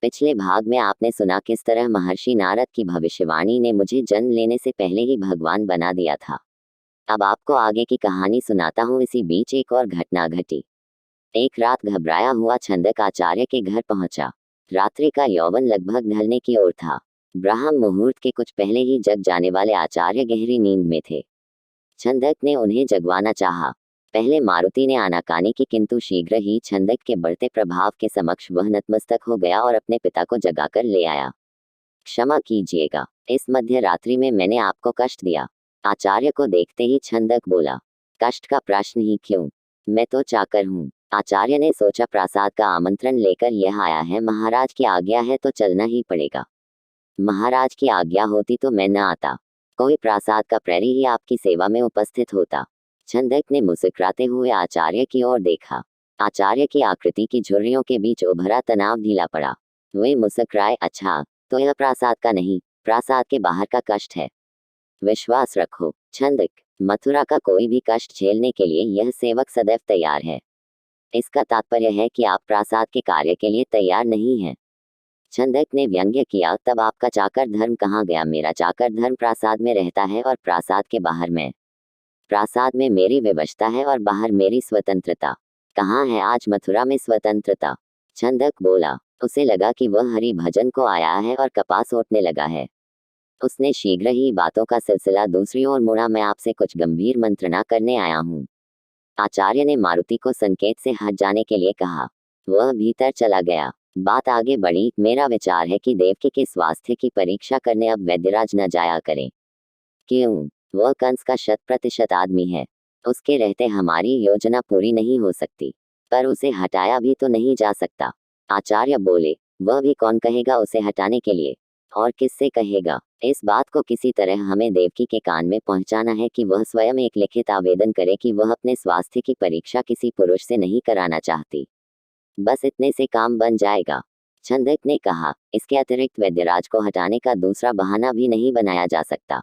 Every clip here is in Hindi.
पिछले भाग में आपने सुना किस तरह महर्षि नारद की भविष्यवाणी ने मुझे जन्म लेने से पहले ही भगवान बना दिया था। अब आपको आगे की कहानी सुनाता हूँ। इसी बीच एक और घटना घटी। एक रात घबराया हुआ छंदक आचार्य के घर पहुंचा। रात्रि का यौवन लगभग ढलने की ओर था। ब्राह्म मुहूर्त के कुछ पहले ही जग जाने वाले आचार्य गहरी नींद में थे। छंदक ने उन्हें जगवाना चाहा। पहले मारुति ने आनाकानी की, किंतु शीघ्र ही छंदक के बढ़ते प्रभाव के समक्ष वह नतमस्तक हो गया और अपने पिता को जगाकर ले आया। क्षमा कीजिएगा, इस मध्य रात्रि में मैंने आपको कष्ट दिया। आचार्य को देखते ही छंदक बोला। कष्ट का प्रश्न ही क्यों, मैं तो चाकर हूँ। आचार्य ने सोचा, प्रासाद का आमंत्रण लेकर यह आया है, महाराज की आज्ञा है तो चलना ही पड़ेगा। महाराज की आज्ञा होती तो मैं न आता, कोई प्रासाद का प्रहरी ही आपकी सेवा में उपस्थित होता। छंदक ने मुस्कुराते हुए आचार्य की ओर देखा। आचार्य की आकृति की झुर्रियों के बीच उभरा तनाव ढीला पड़ा। वे मुस्कुराए। अच्छा, तो यह प्रासाद का नहीं, प्रासाद के बाहर का कष्ट है। विश्वास रखो छंदक, मथुरा का कोई भी कष्ट झेलने के लिए यह सेवक सदैव तैयार है। इसका तात्पर्य है कि आप प्रासाद के कार्य के लिए तैयार नहीं हैं। छंदक ने व्यंग्य किया। तब आपका चाकर धर्म कहाँ गया? मेरा चाकर धर्म प्रासाद में रहता है और प्रासाद के बाहर मैं। प्रासाद में मेरी विवशता है और बाहर मेरी स्वतंत्रता। कहाँ है आज मथुरा में स्वतंत्रता? छंदक बोला। उसे लगा कि वह हरि भजन को आया है और कपास ओटने लगा है। उसने शीघ्र ही बातों का सिलसिला दूसरी ओर मोड़ा। मैं आपसे कुछ गंभीर मंत्रणा करने आया हूँ। आचार्य ने मारुति को संकेत से हट जाने के लिए कहा। वह भीतर चला गया। बात आगे बढ़ी। मेरा विचार है कि देवकी के स्वास्थ्य की परीक्षा करने अब वैद्यराज न जाया करें। क्यों? वह कंस का 100% आदमी है। उसके रहते हमारी योजना पूरी नहीं हो सकती। पर उसे हटाया भी तो नहीं जा सकता। आचार्य बोले। वह भी कौन कहेगा उसे हटाने के लिए? और किससे कहेगा? इस बात को किसी तरह हमें देवकी के कान में पहुंचाना है कि वह स्वयं एक लिखित आवेदन करे कि वह अपने स्वास्थ्य की परीक्षा किसी पुरुष से नहीं कराना चाहती। बस इतने से काम बन जाएगा। छंदक ने कहा। इसके अतिरिक्त वैद्यराज को हटाने का दूसरा बहाना भी नहीं बनाया जा सकता।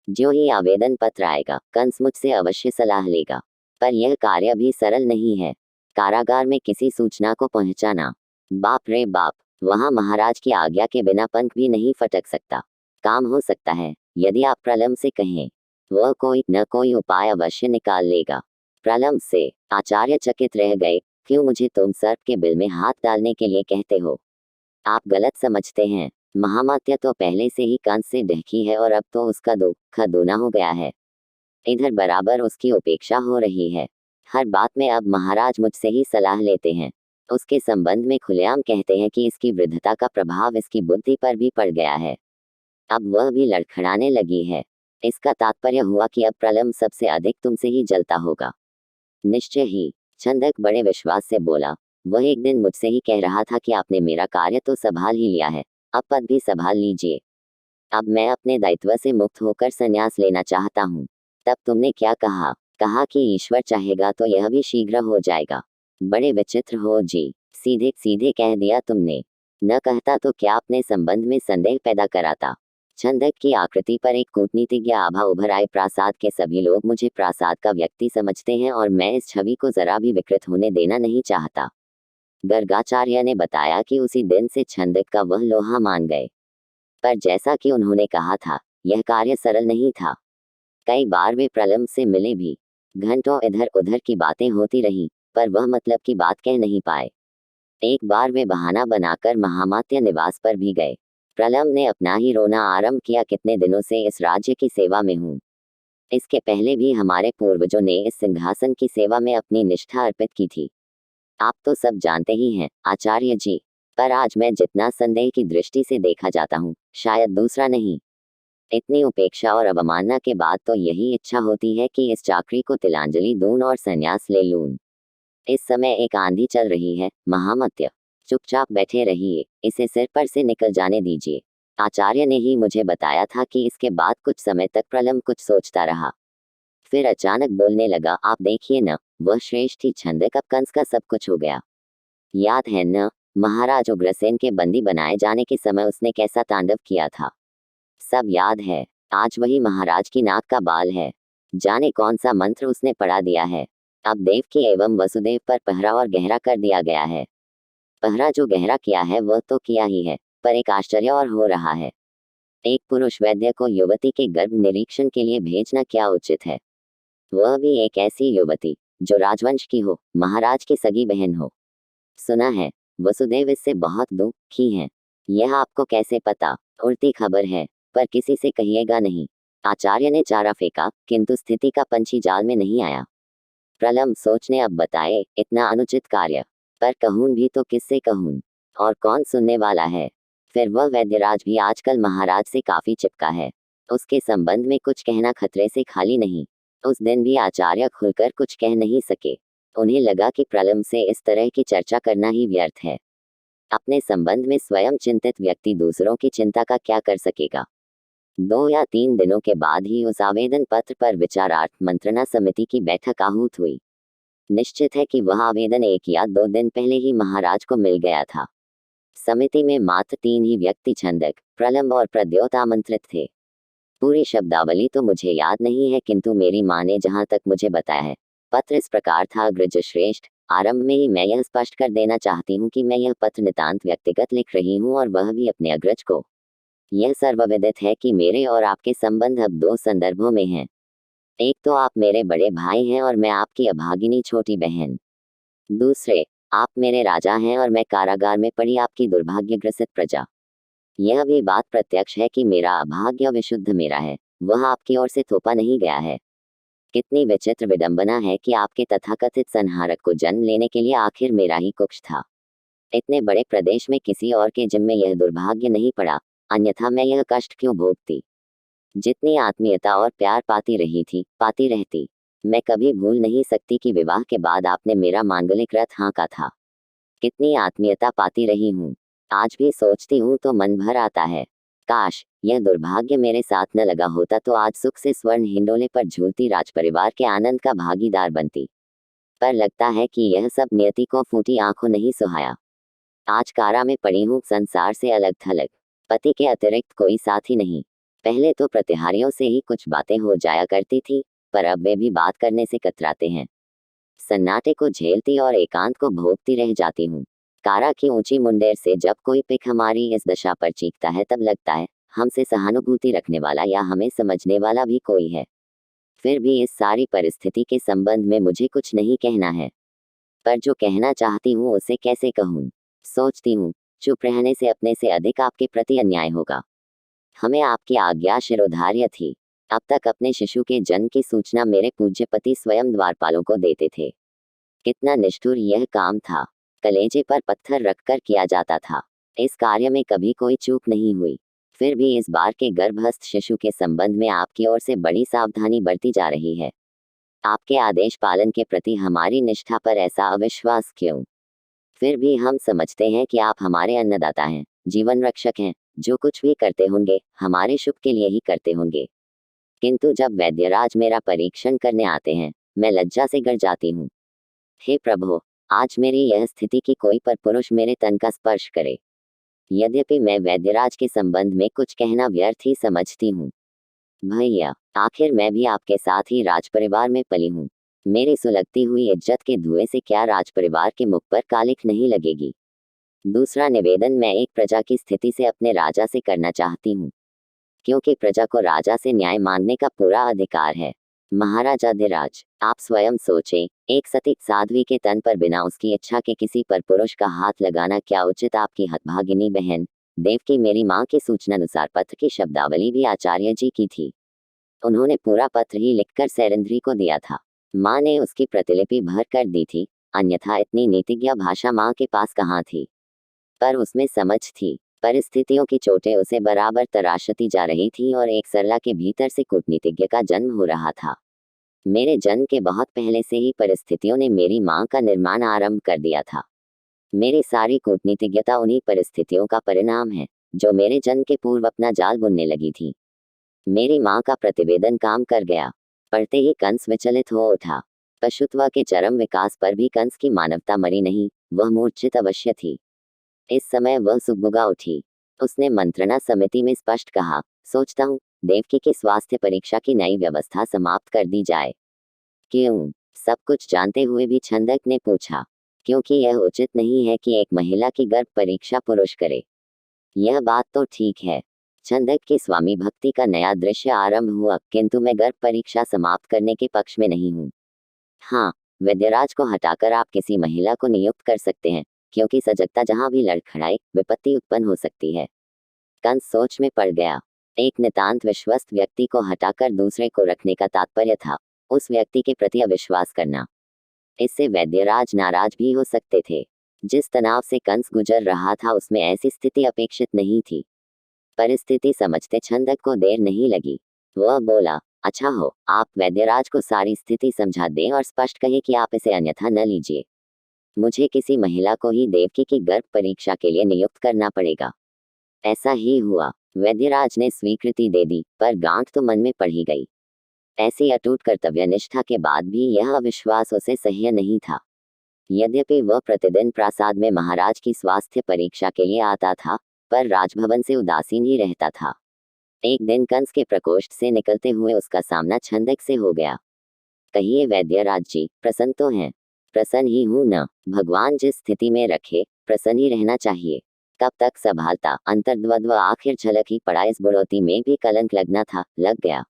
जो ही आवेदन पत्र आएगा, कंस मुझसे अवश्य सलाह लेगा। पर यह कार्य भी सरल नहीं है। कारागार में किसी सूचना को पहुंचाना, बाप रे बाप, वहां महाराज की आज्ञा के बिना पंख भी नहीं फटक सकता। काम हो सकता है, यदि आप प्रलम से कहें। वह कोई न कोई उपाय अवश्य निकाल लेगा। प्रलम से? आचार्य चकित रह गए। क्यों मुझे तुम सर्प के बिल में हाथ डालने के लिए कहते हो? आप गलत समझते हैं। महामात्य तो पहले से ही कंस से ढकी है और अब तो उसका दुख दूना हो गया है। इधर बराबर उसकी उपेक्षा हो रही है। हर बात में अब महाराज मुझसे ही सलाह लेते हैं। उसके संबंध में खुलेआम कहते हैं कि इसकी वृद्धता का प्रभाव इसकी बुद्धि पर भी पड़ गया है। अब वह भी लड़खड़ाने लगी है। इसका तात्पर्य हुआ कि अब प्रलम सबसे अधिक तुमसे ही जलता होगा। निश्चय ही, छंदक बड़े विश्वास से बोला। वह एक दिन मुझसे ही कह रहा था कि आपने मेरा कार्य तो संभाल ही लिया है, अब पद भी संभाल लीजिए। अब मैं अपने दायित्व से मुक्त होकर संन्यास लेना चाहता हूँ। तब तुमने क्या कहा? कहा कि ईश्वर चाहेगा तो यह भी शीघ्र हो जाएगा। बड़े विचित्र हो जी, सीधे सीधे कह दिया तुमने। न कहता तो क्या अपने संबंध में संदेह पैदा कराता? छंदक की आकृति पर एक कूटनीतिज्ञ आभा उभर आए। प्रासाद के सभी लोग मुझे प्रासाद का व्यक्ति समझते हैं और मैं इस छवि को जरा भी विकृत होने देना नहीं चाहता। गर्गाचार्य ने बताया कि उसी दिन से छंदक का वह लोहा मान गए। पर जैसा कि उन्होंने कहा था, यह कार्य सरल नहीं था। कई बार वे प्रलम से मिले भी। घंटों इधर उधर की बातें होती रहीं, पर वह मतलब की बात कह नहीं पाए। एक बार वे बहाना बनाकर महामात्य निवास पर भी गए। प्रलम ने अपना ही रोना आरंभ किया। कितने दिनों से इस राज्य की सेवा में हूँ। इसके पहले भी हमारे पूर्वजों ने इस सिंहासन की सेवा में अपनी निष्ठा अर्पित की थी। आप तो सब जानते ही हैं आचार्य जी। पर आज मैं जितना संदेह की दृष्टि से देखा जाता हूँ, शायद दूसरा नहीं। इतनी उपेक्षा और अवमानना के बाद तो यही इच्छा होती है कि इस चाकरी को तिलांजलि दूं और संन्यास ले लूं। इस समय एक आंधी चल रही है महामत्य। चुपचाप बैठे रहिए, इसे सिर पर से निकल जाने दीजिए। आचार्य ने ही मुझे बताया था कि इसके बाद कुछ समय तक प्रलम कुछ सोचता रहा। फिर अचानक बोलने लगा। आप देखिए न, वह श्रेष्ठ ही छंदक अब कंस का सब कुछ हो गया। याद है न, महाराज उग्रसेन के बंदी बनाए जाने के समय उसने कैसा तांडव किया था? सब याद है। आज वही महाराज की नाक का बाल है। जाने कौन सा मंत्र उसने पढ़ा दिया है। अब देवकी एवं वसुदेव पर पहरा और गहरा कर दिया गया है। पहरा जो गहरा किया है वह तो किया ही है, पर एक आश्चर्य और हो रहा है। एक पुरुष वैद्य को युवती के गर्भ निरीक्षण के लिए भेजना क्या उचित है? वह भी एक ऐसी युवती जो राजवंश की हो, महाराज की सगी बहन हो। सुना है वसुदेव इससे बहुत दुखी हैं। यह आपको कैसे पता? उड़ती खबर है, पर किसी से कहिएगा नहीं। आचार्य ने चारा फेंका, किंतु स्थिति का पंछी जाल में नहीं आया। प्रलम सोचने अब बताए, इतना अनुचित कार्य। पर कहूं भी तो किससे कहूं, और कौन सुनने वाला है? फिर वह वैद्यराज भी आजकल महाराज से काफी चिपका है। उसके संबंध में कुछ कहना खतरे से खाली नहीं। उस दिन भी आचार्य खुलकर कुछ कह नहीं सके। उन्हें लगा कि प्रलम से इस तरह की चर्चा करना ही व्यर्थ है। अपने संबंध में स्वयं चिंतित व्यक्ति दूसरों की चिंता का क्या कर सकेगा? 2 या 3 दिनों के बाद ही उस आवेदन पत्र पर विचारार्थ मंत्रणा समिति की बैठक आहूत हुई। निश्चित है कि वह आवेदन 1 या 2 दिन पहले ही महाराज को मिल गया था। समिति में मात्र 3 ही व्यक्ति छंदक, प्रलंब और प्रद्योत आमंत्रित थे। पूरी शब्दावली तो मुझे याद नहीं है, किंतु मेरी माँ ने जहाँ तक मुझे बताया है, पत्र इस प्रकार था। अग्रज श्रेष्ठ, आरंभ में ही मैं यह स्पष्ट कर देना चाहती हूँ कि मैं यह पत्र नितांत व्यक्तिगत लिख रही हूँ, और वह भी अपने अग्रज को। यह सर्वविदित है कि मेरे और आपके संबंध अब 2 संदर्भों में हैं। एक तो आप मेरे बड़े भाई हैं और मैं आपकी अभागिनी छोटी बहन। दूसरे, आप मेरे राजा हैं और मैं कारागार में पड़ी आपकी दुर्भाग्यग्रसित प्रजा। यह भी बात प्रत्यक्ष है कि मेरा अभाग्य विशुद्ध मेरा है, वह आपकी ओर से थोपा नहीं गया है। कितनी विचित्र विडंबना है कि आपके तथाकथित संहारक को जन्म लेने के लिए आखिर मेरा ही कुक्ष था। इतने बड़े प्रदेश में किसी और के जिम्मे यह दुर्भाग्य नहीं पड़ा, अन्यथा मैं यह कष्ट क्यों भोगती? जितनी आत्मीयता और प्यार पाती रही थी, पाती रहती। मैं कभी भूल नहीं सकती कि विवाह के बाद आपने मेरा मांगलिक रथ हाँका था। कितनी आत्मीयता पाती रही हूँ। आज भी सोचती हूँ तो मन भर आता है। काश यह दुर्भाग्य मेरे साथ न लगा होता तो आज सुख से स्वर्ण हिंडोले पर झूलती राजपरिवार के आनंद का भागीदार बनती। पर लगता है कि यह सब नियति को फूटी आंखों नहीं सुहाया। आज कारा में पड़ी हूँ, संसार से अलग थलग, पति के अतिरिक्त कोई साथी नहीं। पहले तो प्रतिहारियों से ही कुछ बातें हो जाया करती थी, पर अब वे भी बात करने से कतराते हैं। सन्नाटे को झेलती और एकांत को भोगती रह जाती हूँ। कारा की ऊंची मुंडेर से जब कोई पिक हमारी इस दशा पर चीखता है, तब लगता है हमसे सहानुभूति रखने वाला या हमें समझने वाला भी कोई है। फिर भी इस सारी परिस्थिति के संबंध में मुझे कुछ नहीं कहना है, पर जो कहना चाहती हूँ उसे कैसे कहूँ? सोचती हूँ, चुप रहने से अपने से अधिक आपके प्रति अन्याय होगा। हमें आपकी आज्ञा शिरोधार्य थी। अब तक अपने शिशु के जन्म की सूचना मेरे पूज्य पति स्वयं द्वारपालों को देते थे। कितना निष्ठुर यह काम था। कलेजे पर पत्थर रखकर किया जाता था। इस कार्य में कभी कोई चूक नहीं हुई। फिर भी इस बार के गर्भस्थ शिशु के संबंध में आपकी ओर से बड़ी सावधानी बरती जा रही है। आपके आदेश पालन के प्रति हमारी निष्ठा पर ऐसा अविश्वास क्यों? फिर भी हम समझते हैं कि आप हमारे अन्नदाता हैं, जीवन रक्षक हैं। जो कुछ भी करते होंगे हमारे शुभ के लिए ही करते होंगे। किंतु जब वैद्यराज मेरा परीक्षण करने आते हैं, मैं लज्जा से गर जाती हूँ। हे प्रभु, आज मेरी यह स्थिति कि कोई पर पुरुष मेरे तन का स्पर्श करे। यद्यपि मैं वैद्यराज के संबंध में कुछ कहना व्यर्थ ही समझती हूँ। भैया, आखिर मैं भी आपके साथ ही राजपरिवार में पली हूँ। मेरी सुलगती हुई इज्जत के धुएं से क्या राजपरिवार के मुख पर कालिख नहीं लगेगी? दूसरा निवेदन मैं एक प्रजा की स्थिति से अपने राजा से करना चाहती हूँ, क्योंकि प्रजा को राजा से न्याय मांगने का पूरा अधिकार है। महाराजाधिराज, आप स्वयं सोचें, एक सती साध्वी के तन पर बिना उसकी इच्छा के किसी पर पुरुष का हाथ लगाना क्या उचित? आपकी हतभागिनी बहन देवकी मेरी माँ की सूचनानुसार पत्र की शब्दावली भी आचार्य जी की थी। उन्होंने पूरा पत्र ही लिखकर सैरंध्री को दिया था। माँ ने उसकी प्रतिलिपि भर कर दी थी, अन्यथा इतनी नीतिज्ञ भाषा माँ के पास कहाँ थी? पर उसमें समझ थी। परिस्थितियों की चोटें उसे बराबर तराशती जा रही थी और एक सरला के भीतर से कूटनीतिज्ञ का जन्म हो रहा था। मेरे जन्म के बहुत पहले से ही परिस्थितियों ने मेरी माँ का निर्माण आरंभ कर दिया था। मेरी सारी कूटनीतिज्ञता उन्हीं परिस्थितियों का परिणाम है, जो मेरे जन्म के पूर्व अपना जाल बुनने लगी थी। मेरी माँ का प्रतिवेदन काम कर गया। पढ़ते ही कंस विचलित हो उठा। पशुत्व के चरम विकास पर भी कंस की मानवता मरी नहीं, वह मूर्छित अवश्य थी। इस समय वह सुगबुगा उठी। उसने मंत्रणा समिति में स्पष्ट कहा, सोचता हूँ देवकी की स्वास्थ्य परीक्षा की नई व्यवस्था समाप्त कर दी जाए। क्यों? सब कुछ जानते हुए भी छंदक ने पूछा। क्योंकि यह उचित नहीं है कि एक महिला की गर्भ परीक्षा पुरुष करे। यह बात तो ठीक है। छंदक की स्वामी भक्ति का नया दृश्य आरंभ हुआ, किंतु मैं गर्भ परीक्षा समाप्त करने के पक्ष में नहीं हूँ। हाँ, वैद्यराज को हटाकर आप किसी महिला को नियुक्त कर सकते हैं, क्योंकि सजगता जहाँ भी लड़खड़ाए विपत्ति उत्पन्न हो सकती है। कंस सोच में पड़ गया। एक नितांत विश्वस्त व्यक्ति को हटाकर दूसरे को रखने का तात्पर्य था उस व्यक्ति के प्रति अविश्वास करना। इससे वैद्यराज नाराज भी हो सकते थे। जिस तनाव से कंस गुजर रहा था उसमें ऐसी स्थिति अपेक्षित नहीं थी। परिस्थिति समझते छंदक को देर नहीं लगी। वह बोला, अच्छा हो, आप वैद्यराज को सारी स्थिति समझा दें और स्पष्ट कहें कि आप इसे अन्यथा न लीजिए। मुझे किसी महिला को ही देवकी की गर्भ परीक्षा के लिए नियुक्त करना पड़ेगा। ऐसा ही हुआ। वैद्यराज ने स्वीकृति दे दी, पर गांठ तो मन में पड़ ही गई। ऐसी अटूट कर्तव्य निष्ठा के बाद भी यह अविश्वास उसे सह्य नहीं था। यद्यपि वह प्रतिदिन प्रासाद में महाराज की स्वास्थ्य परीक्षा के लिए आता था, पर राजभवन से उदासीन ही रहता था। एक दिन कंस के प्रकोष्ठ से निकलते हुए उसका सामना छंदक से हो गया। कहिए वैद्यराज जी, प्रसन्न तो हैं? प्रसन्न ही हूं न, भगवान जिस स्थिति में रखे प्रसन्न ही रहना चाहिए। कब तक संभालता अंतर्द्वंद्व, आखिर झलक ही पड़ा। इस बुढ़ौती में भी कलंक लगना था, लग गया।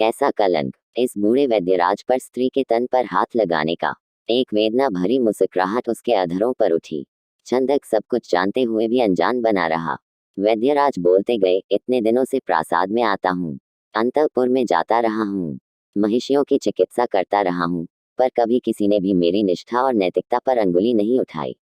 कैसा कलंक? इस बूढ़े वैद्यराज पर स्त्री के तन पर हाथ लगाने का। एक वेदना भरी मुस्कुराहट उसके अधरों पर उठी। छंदक सब कुछ जानते हुए भी अनजान बना रहा। वैद्यराज बोलते गए, इतने दिनों से प्रासाद में आता हूँ, अंतःपुर में जाता रहा हूँ, महिषियों की चिकित्सा करता रहा हूँ, पर कभी किसी ने भी मेरी निष्ठा और नैतिकता पर अंगुली नहीं उठाई।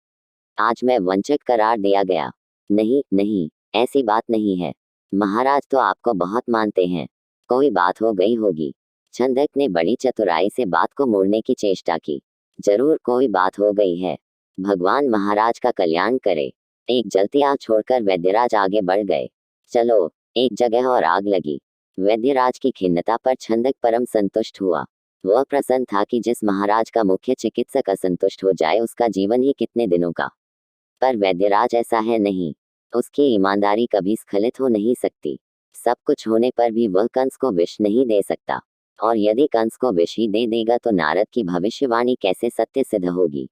आज मैं वंचित करार दिया गया। नहीं नहीं, ऐसी बात नहीं है। महाराज तो आपको बहुत मानते हैं। कोई बात हो गई होगी। छंदक ने बड़ी चतुराई से बात को मोड़ने की चेष्टा की। जरूर कोई बात हो गई है। भगवान महाराज का कल्याण करे। एक जलती आग छोड़कर वैद्यराज आगे बढ़ गए। चलो, एक जगह और आग लगी। वैद्यराज की खिन्नता पर छंदक परम संतुष्ट हुआ। वह प्रसन्न था कि जिस महाराज का मुख्य चिकित्सक असंतुष्ट हो जाए उसका जीवन ही कितने दिनों का। पर वैद्यराज ऐसा है नहीं। उसकी ईमानदारी कभी स्खलित हो नहीं सकती। सब कुछ होने पर भी वह कंस को विष नहीं दे सकता। और यदि कंस को विष ही दे देगा तो नारद की भविष्यवाणी कैसे सत्य सिद्ध होगी।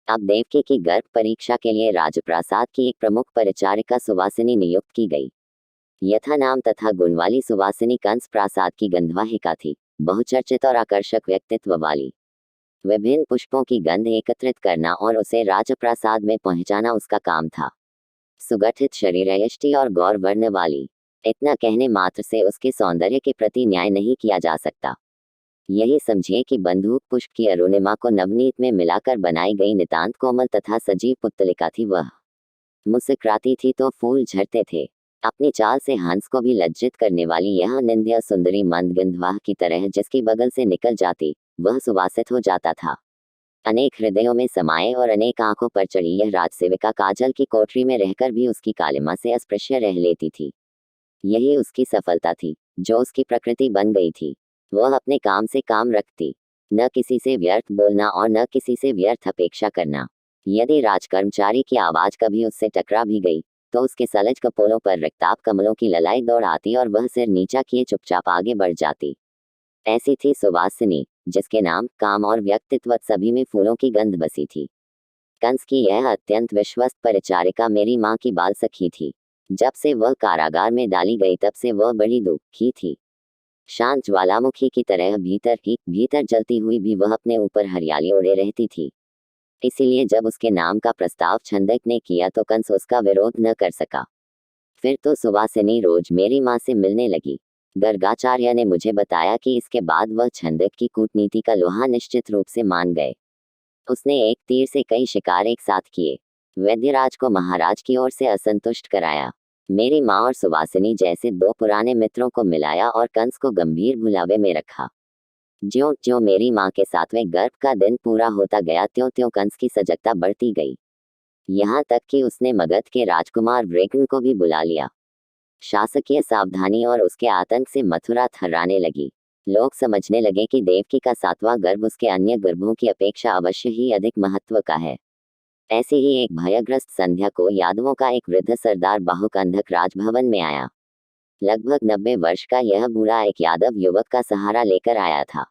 अब देवकी की गर्भ परीक्षा के लिए राजप्रासाद की एक प्रमुख परिचारिका सुवासिनी नियुक्त की गई। यथा नाम तथा गुण वाली सुवासिनी कंस प्रासाद की गंधवाहिका थी। बहुचर्चित और आकर्षक व्यक्तित्व वाली। विभिन्न पुष्पों की गंध एकत्रित करना और उसे राजप्रासाद में पहुंचाना उसका काम था। सुगठित शरीर, यष्टि और गौर वर्ण वाली। इतना कहने मात्र से उसके सौंदर्य के प्रति न्याय नहीं किया जा सकता। यही समझिए कि बंदूक पुष्प की अरुणिमा को नवनीत में मिलाकर बनाई गई नितांत कोमल तथा सजीव पुतलिका थी वह। मुस्कुराती थी तो फूल झड़ते थे। अपनी चाल से हंस को भी लज्जित करने वाली यह निंद्य सुंदरी मंद गंधवाह की तरह जिसकी बगल से निकल जाती वह सुवासित हो जाता था। अनेक हृदयों में समाये और अनेक आंखों पर चढ़ी यह राजसेविका काजल की कोठरी में रहकर भी उसकी कालिमा से अस्पृश्य रह लेती थी। यही उसकी सफलता थी, जो उसकी प्रकृति बन गई थी। वह अपने काम से काम रखती, न किसी से व्यर्थ बोलना और न किसी से व्यर्थ अपेक्षा करना। यदि राजकर्मचारी की आवाज कभी उससे टकरा भी गई तो उसके सलज कपोलों पर रक्ताप कमलों की ललाई दौड़ आती और वह सिर नीचा किए चुपचाप आगे बढ़ जाती। ऐसी थी सुवासिनी, जिसके नाम, काम और व्यक्तित्व सभी में फूलों की गंध बसी थी। कंस की यह अत्यंत विश्वस्त परिचारिका मेरी माँ की बाल सखी थी। जब से वह कारागार में डाली गई तब से वह बड़ी दुखी थी। शांत ज्वालामुखी की तरह भीतर जलती हुई भी वह अपने ऊपर हरियाली ओढ़े रहती थी। इसीलिए जब उसके नाम का प्रस्ताव छंदक ने किया तो कंस उसका विरोध न कर सका। फिर तो सुवासिनी रोज मेरी माँ से मिलने लगी। गर्गाचार्य ने मुझे बताया कि इसके बाद वह छंदक की कूटनीति का लोहा निश्चित रूप से मान गए। उसने एक तीर से कई शिकार एक साथ किए। वैद्यराज को महाराज की ओर से असंतुष्ट कराया, मेरी माँ और सुवासिनी जैसे दो पुराने मित्रों को मिलाया और कंस को गंभीर भुलावे में रखा। ज्यों ज्यों मेरी माँ के 7वें गर्भ का दिन पूरा होता गया त्यों त्यों कंस की सजगता बढ़ती गई। यहाँ तक कि उसने मगध के राजकुमार वृकन को भी बुला लिया। शासकीय सावधानी और उसके आतंक से मथुरा थर्राने लगी। लोग समझने लगे कि देवकी का 7वां गर्भ उसके अन्य गर्भों की अपेक्षा अवश्य ही अधिक महत्व का है। ऐसी ही एक भयग्रस्त संध्या को यादवों का एक वृद्ध सरदार बाहुक अंधक राजभवन में आया। लगभग 90 वर्ष का यह बूढ़ा एक यादव युवक का सहारा लेकर आया था।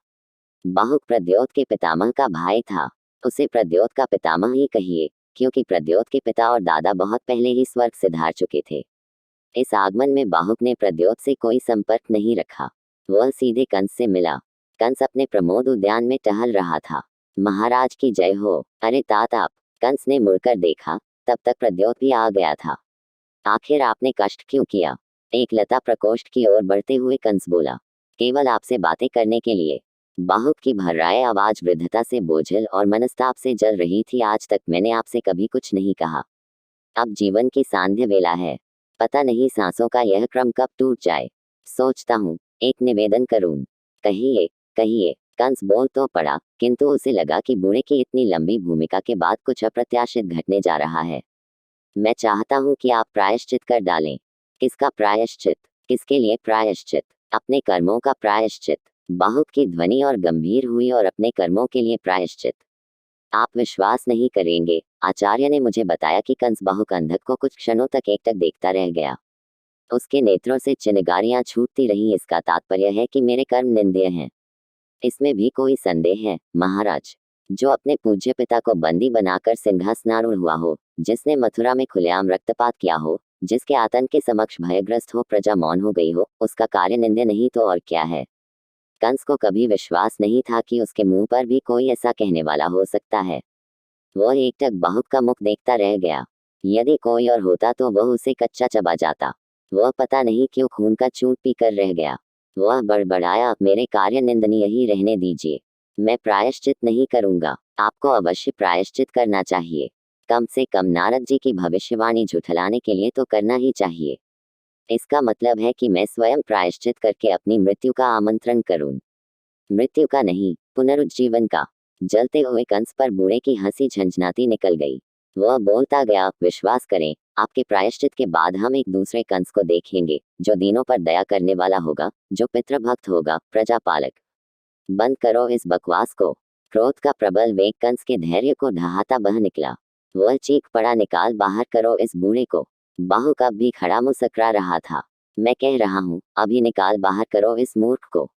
बाहुक प्रद्योत के पितामह का भाई था। उसे प्रद्योत का पितामह ही कहिए, क्योंकि प्रद्योत के पिता और दादा बहुत पहले ही स्वर्ग सिधार चुके थे। इस आगमन में बाहुक ने प्रद्योत से कोई संपर्क नहीं रखा। वह सीधे कंस से मिला। कंस अपने प्रमोद उद्यान में टहल रहा था। महाराज की जय हो। अरे तात आप। कंस ने मुड़कर देखा, तब तक प्रद्योत भी आ गया था। आखिर आपने कष्ट क्यों किया? एक लता प्रकोष्ठ की ओर बढ़ते हुए कंस बोला। केवल आपसे बातें करने के लिए। बाहुक की भर्राए आवाज वृद्धता से बोझिल और मनस्ताप से जल रही थी। आज तक मैंने आपसे कभी कुछ नहीं कहा। अब जीवन की सांध्य वेला है। पता नहीं सांसों का यह क्रम कब टूट जाए। सोचता हूँ एक निवेदन करूं। कहिए कहिए। कंस बोल तो पड़ा, किंतु उसे लगा कि बूढ़े की इतनी लंबी भूमिका के बाद कुछ अप्रत्याशित घटने जा रहा है। मैं चाहता हूँ कि आप प्रायश्चित कर डालें। किसका प्रायश्चित? किसके लिए प्रायश्चित? अपने कर्मों का प्रायश्चित। बाहुक की ध्वनि और गंभीर हुई। और अपने कर्मों के लिए प्रायश्चित? आप विश्वास नहीं करेंगे, आचार्य ने मुझे बताया कि कंस बाहुक अंधक को कुछ क्षणों तक एकटक देखता रह गया। उसके नेत्रों से चिनगारियां छूटती रहीं। इसका तात्पर्य है कि मेरे कर्म निंदनीय हैं। इसमें भी कोई संदेह है महाराज? जो अपने पूज्य पिता को बंदी बनाकर सिंहासनारूढ़ हुआ हो, जिसने मथुरा में खुलेआम रक्तपात किया हो, जिसके आतंक के समक्ष भयग्रस्त हो प्रजा मौन हो गई हो, उसका कार्य निंदनीय नहीं तो और क्या है? कंस को कभी विश्वास नहीं था कि उसके मुंह पर भी कोई ऐसा कहने वाला हो सकता है। वह एकटक बाहुक का मुख देखता रह गया। यदि कोई और होता तो वह उसे कच्चा चबा जाता। वह पता नहीं क्यों खून का चूंट पीकर रह गया। वह बड़बड़ाया, मेरे कार्य निंदनीय ही रहने दीजिए। मैं प्रायश्चित नहीं करूंगा। आपको अवश्य प्रायश्चित करना चाहिए। कम से कम नारद जी की भविष्यवाणी झुठलाने के लिए तो करना ही चाहिए। इसका मतलब है कि मैं स्वयं प्रायश्चित करके अपनी मृत्यु का आमंत्रण करूं। मृत्यु का नहीं, पुनरुज्जीवन का। जलते हुए कंस पर बूढ़े की हंसी झंझनाती निकल गई। वह बोलता गया, विश्वास करें, आपके प्रायश्चित के बाद हम एक दूसरे कंस को देखेंगे, जो दीनों पर दया करने वाला होगा, जो पितृभक्त होगा, प्रजापालक। बंद करो इस बकवास को। क्रोध का प्रबल वेग कंस के धैर्य को ढहाता बह निकला। वह चीख पड़ा, निकाल बाहर करो इस बूढ़े को। बाहुक अब भी खड़ा मुस्करा रहा था। मैं कह रहा हूँ, अभी निकाल बाहर करो इस मूर्ख को।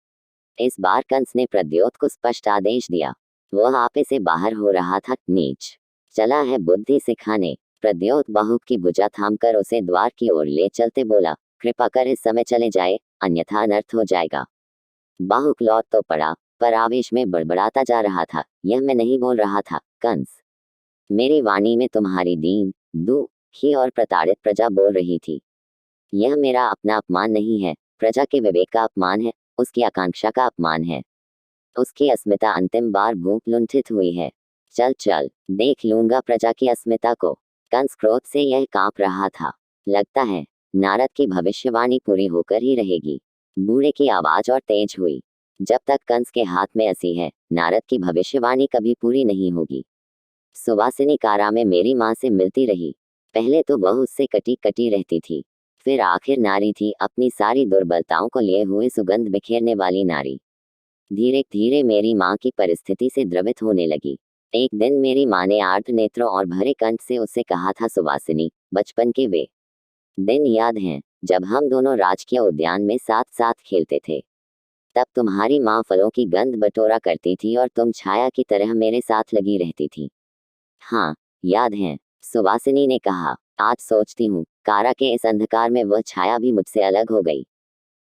इस बार कंस ने प्रद्योत को स्पष्ट आदेश दिया। वह आपे से बाहर हो रहा था। नीच चला है बुद्धि सिखाने। प्रद्योत बाहुक की भुजा थामकर उसे द्वार की ओर ले चलते बोला, कृपा कर इस समय चले जाए, अन्यथा अनर्थ हो जाएगा। बाहुक लौट तो पड़ा, पर आवेश में बड़बड़ाता जा रहा था, यह मैं नहीं बोल रहा था कंस। मेरी वाणी में तुम्हारी दीन, दुखी और प्रताड़ित प्रजा बोल रही थी। यह मेरा अपना अपमान नहीं है, प्रजा के विवेक का अपमान है, उसकी आकांक्षा का अपमान है। उसकी अस्मिता अंतिम बार भूख लुंठित हुई है। चल चल, देख लूंगा प्रजा की अस्मिता को। कंस क्रोध से यह कांप रहा था। लगता है नारद की भविष्यवाणी पूरी होकर ही रहेगी। बूढ़े की आवाज और तेज हुई। जब तक कंस के हाथ में असी है, नारद की भविष्यवाणी कभी पूरी नहीं होगी। सुवासिनी कारा में मेरी माँ से मिलती रही। पहले तो वह उससे कटी कटी रहती थी, फिर आखिर नारी थी, अपनी सारी दुर्बलताओं को लिए हुए सुगंध बिखेरने वाली नारी। धीरे धीरे मेरी माँ की परिस्थिति से द्रवित होने लगी। एक दिन मेरी माँ ने आर्त नेत्रों और भरे कंठ से उससे कहा था, सुवासिनी, बचपन के वे दिन याद हैं जब हम दोनों राजकीय उद्यान में साथ साथ खेलते थे। तब तुम्हारी माँ फलों की गंध बटोरा करती थी और तुम छाया की तरह मेरे साथ लगी रहती थी। हाँ, याद है, सुवासिनी ने कहा। आज सोचती हूँ, कारा के इस अंधकार में वह छाया भी मुझसे अलग हो गई।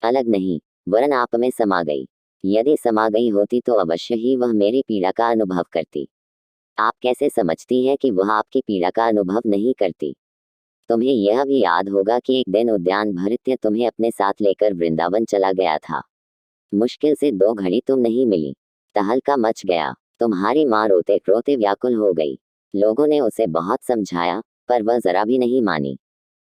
अलग नहीं, वरन आप में समा गई। यदि समा गई होती तो अवश्य ही वह मेरी पीड़ा का अनुभव करती। आप कैसे समझती हैं कि वह आपकी पीड़ा का अनुभव नहीं करती? तुम्हें यह भी याद होगा कि एक दिन उद्यान भृत्य तुम्हें अपने साथ लेकर वृंदावन चला गया था। मुश्किल से 2 घड़ी तुम नहीं मिली। तहलका मच गया। तुम्हारी माँ रोते रोते व्याकुल हो गई। लोगों ने उसे बहुत समझाया, पर वह जरा भी नहीं मानी।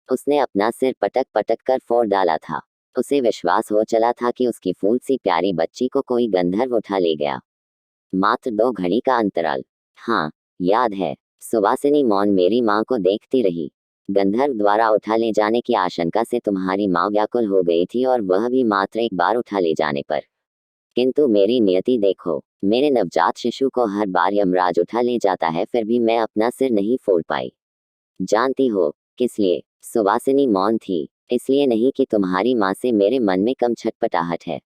उसने अपना सिर पटक पटक कर फोड़ डाला था। उसे विश्वास हो चला था कि उसकी फूल सी प्यारी बच्ची को कोई गंधर्व उठा ले गया। मात्र 2 घड़ी का अंतराल। हाँ, याद है। सुवासिनी मौन मेरी माँ को देखती रही। गंधर्व द्वारा उठा ले जाने की आशंका से तुम्हारी माँ व्याकुल हो गई थी, और वह भी मात्र एक बार उठा ले जाने पर। किंतु मेरी नियति देखो, मेरे नवजात शिशु को हर बार यमराज उठा ले जाता है, फिर भी मैं अपना सिर नहीं फोड़ पाई। जानती हो किस लिए? सुवासिनी मौन थी। इसलिए नहीं कि तुम्हारी माँ से मेरे मन में कम छटपटाहट है,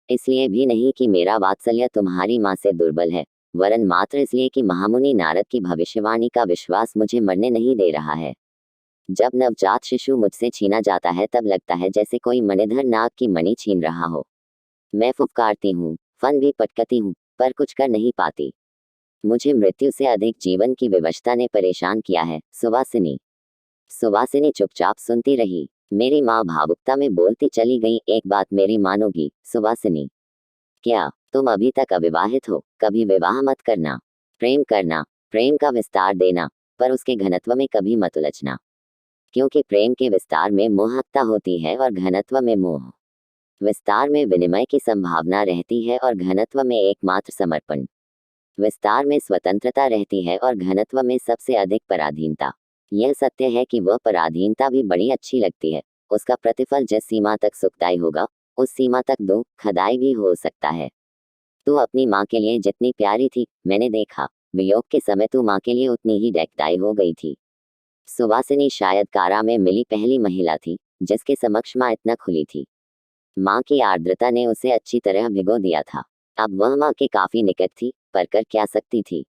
इसलिए भी नहीं कि मेरा वात्सल्य तुम्हारी माँ से दुर्बल है, वरन मात्र इसलिए कि महामुनि नारद की भविष्यवाणी का विश्वास मुझे मरने नहीं दे रहा है। जब नवजात शिशु मुझसे छीना जाता है तब लगता है जैसे कोई मणिधर नाग की मणि छीन रहा हो। मैं फुफकारती हूँ, फन भी पटकती हूँ, पर कुछ कर नहीं पाती। मुझे मृत्यु से अधिक जीवन की विवशता ने परेशान किया है। सुवासिनी। सुवासिनी चुपचाप सुनती रही। मेरी माँ भावुकता में बोलती चली गई, एक बात मेरी मानोगी, सुवासिनी? क्या तुम अभी तक अविवाहित हो? कभी विवाह मत करना। प्रेम करना, प्रेम का विस्तार देना, पर उसके घनत्व में कभी मत उलझना, क्योंकि प्रेम के विस्तार में मोहकता होती है और घनत्व में मोह। विस्तार में विनिमय की संभावना रहती है और घनत्व में एकमात्र समर्पण। विस्तार में स्वतंत्रता रहती है और घनत्व में सबसे अधिक पराधीनता। यह सत्य है कि वह पराधीनता भी बड़ी अच्छी लगती है। उसका प्रतिफल जिस सीमा तक सुखदायी होगा, उस सीमा तक दुखदायी भी हो सकता है। तू अपनी माँ के लिए जितनी प्यारी थी, मैंने देखा, वियोग के समय तू माँ के लिए उतनी ही दुखदायी हो गई थी। सुवासिनी शायद कारा में मिली पहली महिला थी जिसके समक्ष माँ इतना खुली थी। माँ की आर्द्रता ने उसे अच्छी तरह भिगो दिया था। अब वह माँ के काफी निकट थी, पर कर क्या सकती थी?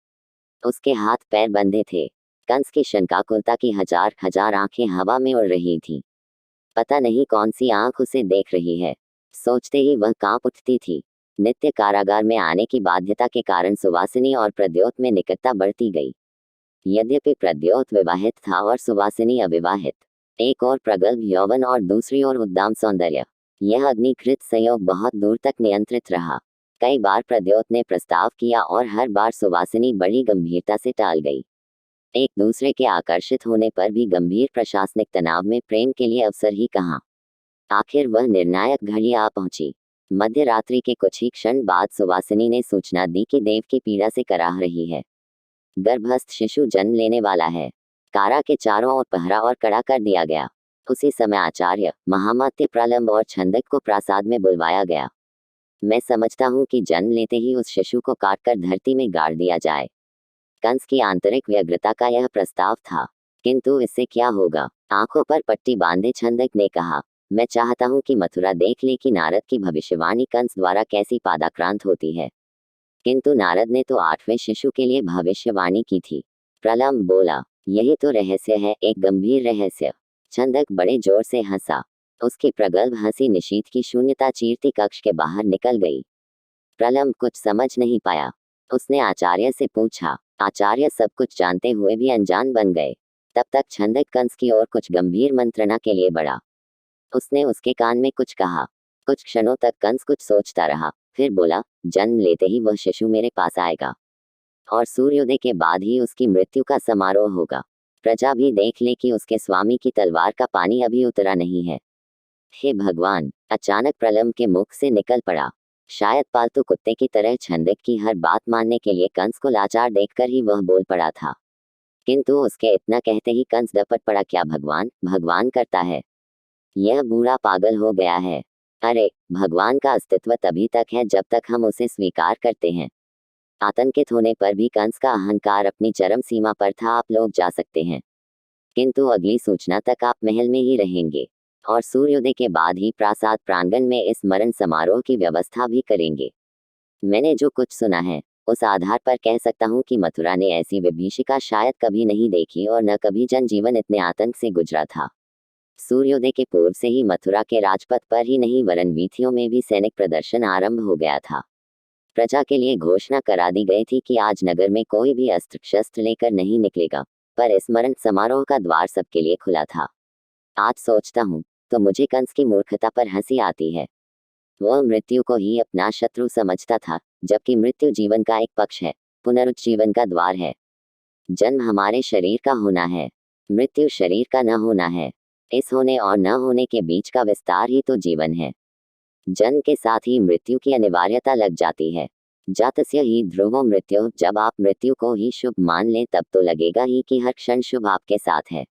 उसके हाथ पैर बंधे थे। कंस की शंकाकुलता की हजार हजार आंखें हवा में उड़ रही थीं। पता नहीं कौन सी आंख उसे देख रही है। सोचते ही वह कांप उठती थी। नित्य कारागार में आने की बाध्यता के कारण सुवासिनी और प्रद्योत में निकटता बढ़ती गई। यद्यपि प्रद्योत विवाहित था और सुवासिनी अविवाहित, एक और प्रगल्भ यौवन और दूसरी ओर उद्दाम सौंदर्य, यह अग्निकृत संयोग बहुत दूर तक नियंत्रित रहा। कई बार प्रद्योत ने प्रस्ताव किया और हर बार सुवासिनी बड़ी गंभीरता से टाल गई। एक दूसरे के आकर्षित होने पर भी गंभीर प्रशासनिक तनाव में प्रेम के लिए अवसर ही कहाँ। आखिर वह निर्णायक घड़ी आ पहुंची। मध्य रात्रि के कुछ ही क्षण बाद सुवासिनी ने सूचना दी कि देव की पीड़ा से कराह रही है। गर्भस्थ शिशु जन्म लेने वाला है। कारा के चारों ओर पहरा और कड़ा कर दिया गया। उसी समय आचार्य, महामत्य, प्रलंब और छंदक को प्रासाद में बुलवाया गया। मैं समझता हूँ कि जन्म लेते ही उस शिशु को काटकर धरती में गाड़ दिया जाए। कंस की आंतरिक व्यग्रता का यह प्रस्ताव था। किंतु इससे क्या होगा? आंखों पर पट्टी बांधे छंदक ने कहा, मैं चाहता हूँ कि मथुरा देख ले कि नारद की भविष्यवाणी कंस द्वारा कैसी पादाक्रांत होती है। किंतु नारद ने तो 8वें शिशु के लिए भविष्यवाणी की थी। प्रलंब बोला, यही तो रहस्य है, एक गंभीर रहस्य। छंदक बड़े जोर से हंसा। उसकी प्रगल्भ हंसी निशीथ की शून्यता चीरती कक्ष के बाहर निकल गई। प्रलंब कुछ समझ नहीं पाया। उसने आचार्य से पूछा। आचार्य सब कुछ जानते हुए भी अनजान बन गए। तब तक छंदक कंस की ओर कुछ गंभीर मंत्रणा के लिए बढ़ा। उसने उसके कान में कुछ कहा। कुछ क्षणों तक कंस कुछ सोचता रहा, फिर बोला, जन्म लेते ही वह शिशु मेरे पास आएगा और सूर्योदय के बाद ही उसकी मृत्यु का समारोह होगा। प्रजा भी देख ले कि उसके स्वामी की तलवार का पानी अभी उतरा नहीं है। हे भगवान! अचानक प्रलंब के मुख से निकल पड़ा। शायद पालतू कुत्ते की तरह छंदक की हर बात मानने के लिए कंस को लाचार देखकर ही वह बोल पड़ा था। किंतु उसके इतना कहते ही कंस डपट पड़ा, क्या भगवान भगवान करता है? यह बूढ़ा पागल हो गया है। अरे, भगवान का अस्तित्व तभी तक है जब तक हम उसे स्वीकार करते हैं। आतंकित होने पर भी कंस का अहंकार अपनी चरम सीमा पर था। आप लोग जा सकते हैं, किंतु अगली सूचना तक आप महल में ही रहेंगे और सूर्योदय के बाद ही प्रासाद प्रांगण में इस मरण समारोह की व्यवस्था भी करेंगे। मैंने जो कुछ सुना है, उस आधार पर कह सकता हूँ कि मथुरा ने ऐसी विभीषिका शायद कभी नहीं देखी और न कभी जनजीवन इतने आतंक से गुजरा था। सूर्योदय के पूर्व से ही मथुरा के राजपथ पर ही नहीं वरन वीथियों में भी सैनिक प्रदर्शन आरंभ हो गया था। प्रजा के लिए घोषणा करा दी गई थी कि आज नगर में कोई भी अस्त्र शस्त्र लेकर नहीं निकलेगा, पर इस मरण समारोह का द्वार सबके लिए खुला था। आज सोचता हूँ तो मुझे कंस की मूर्खता पर हंसी आती है। वह मृत्यु को ही अपना शत्रु समझता था, जबकि मृत्यु जीवन का एक पक्ष है, पुनरुज्जीवन का द्वार है। जन्म हमारे शरीर का होना है, मृत्यु शरीर का न होना है। इस होने और न होने के बीच का विस्तार ही तो जीवन है। जन्म के साथ ही मृत्यु की अनिवार्यता लग जाती है। जातस्य ही ध्रुवो मृत्यु। जब आप मृत्यु को ही शुभ मान लें तब तो लगेगा ही कि हर क्षण शुभ आपके साथ है।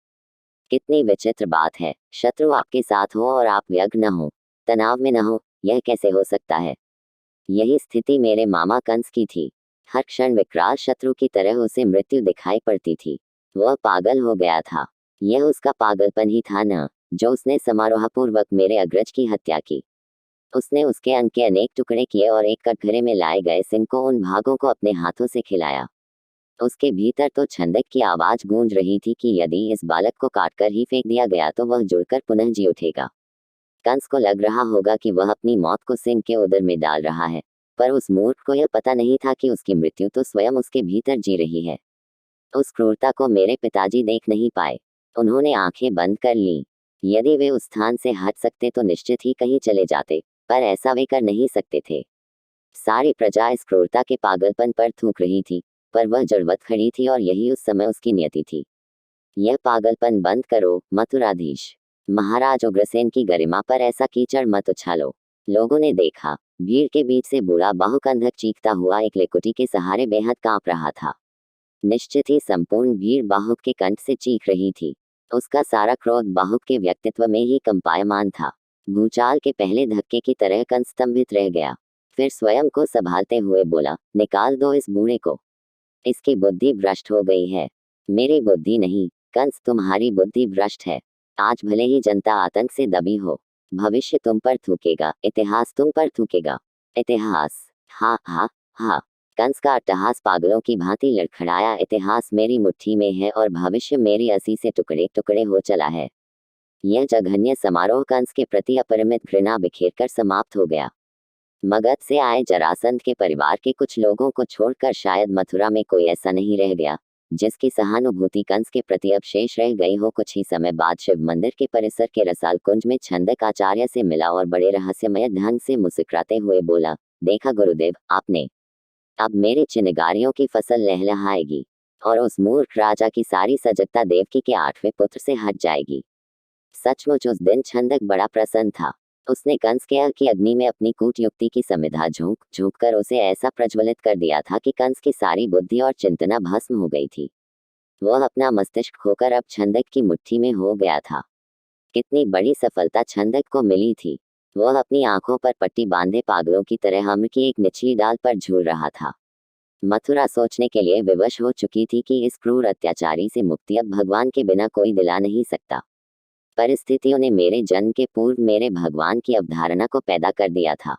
कितनी विचित्र बात है, शत्रु आपके साथ हो और आप व्यग्र न हो, तनाव में न हो, यह कैसे हो सकता है? यही स्थिति मेरे मामा कंस की थी। हर क्षण विकराल शत्रु की तरह उसे मृत्यु दिखाई पड़ती थी। वह पागल हो गया था। यह उसका पागलपन ही था न, जो उसने समारोहपूर्वक मेरे अग्रज की हत्या की। उसने उसके अंग के अनेक टुकड़े किए और एक कटघरे में लाए गए सिंह को उन भागों को अपने हाथों से खिलाया। उसके भीतर तो छंदक की आवाज गूंज रही थी कि यदि इस बालक को काटकर ही फेंक दिया गया तो वह जुड़कर पुनः जी उठेगा। कंस को लग रहा होगा कि वह अपनी मौत को सिंह के उदर में डाल रहा है, पर उस मूर्ख को यह पता नहीं था कि उसकी मृत्यु तो स्वयं उसके भीतर जी रही है। उस क्रूरता को मेरे पिताजी देख नहीं पाए। उन्होंने आंखें बंद कर लीं। यदि वे उस स्थान से हट सकते तो निश्चित ही कहीं चले जाते, पर ऐसा वे कर नहीं सकते थे। सारी प्रजा इस क्रूरता के पागलपन पर थूक रही थी, पर वह जड़वत खड़ी थी और यही उस समय उसकी नियति थी। यह पागलपन बंद करो, मथुराधीश। महाराज उग्रसेन की गरिमा पर ऐसा कीचड़ मत उछालो। लोगों ने देखा, भीड़ के बीच से बूढ़ा बाहुकंधक चीखता हुआ एक लेकुटी के सहारे बेहद कांप रहा था। निश्चित ही संपूर्ण भीड़ बाहुक के कंठ से चीख रही थी। उसका सारा क्रोध बाहुक के व्यक्तित्व में ही कंपायमान था। भूचाल के पहले धक्के की तरह कंस स्तंभित रह गया। फिर स्वयं को संभालते हुए बोला, निकाल दो इस बूढ़े को। इसकी बुद्धि भ्रष्ट हो गई है। मेरी बुद्धि नहीं, कंस तुम्हारी बुद्धि भ्रष्ट है। आज भले ही जनता आतंक से दबी हो, भविष्य तुम पर थूकेगा, इतिहास तुम पर थूकेगा। इतिहास, हा हा हा। कंस का अट्टहास पागलों की भांति लड़खड़ाया। इतिहास मेरी मुट्ठी में है और भविष्य मेरी असी से टुकड़े टुकड़े हो चला है। यह जघन्य समारोह कंस के प्रति अपरिमित घृणा बिखेरकर समाप्त हो गया। मगध से आए जरासंध के परिवार के कुछ लोगों को छोड़कर शायद मथुरा में कोई ऐसा नहीं रह गया जिसकी सहानुभूति कंस के प्रति अब शेष रह गई हो। कुछ ही समय बाद शिव मंदिर के परिसर के रसाल कुंज में छंदक आचार्य से मिला और बड़े रहस्यमय ढंग से मुस्कुराते हुए बोला, देखा गुरुदेव, आपने अब मेरे चिनगारियों की फसल लहलहाएगी और उस मूर्ख राजा की सारी सजगता देवकी के 8वें पुत्र से हट जाएगी। सचमुच उस दिन छंदक बड़ा प्रसन्न था। उसने कंस के आग की अग्नि में अपनी कूटयुक्ति की समिधा झोंक झोंक कर उसे ऐसा प्रज्वलित कर दिया था कि कंस की सारी बुद्धि और चिंतना भस्म हो गई थी। वह अपना मस्तिष्क खोकर अब छंदक की मुट्ठी में हो गया था। कितनी बड़ी सफलता छंदक को मिली थी। वह अपनी आंखों पर पट्टी बांधे पागलों की तरह आम्र की एक निचली डाल पर झूल रहा था। मथुरा सोचने के लिए विवश हो चुकी थी कि इस क्रूर अत्याचारी से मुक्ति अब भगवान के बिना कोई दिला नहीं सकता। परिस्थितियों ने मेरे जन्म के पूर्व मेरे भगवान की अवधारणा को पैदा कर दिया था।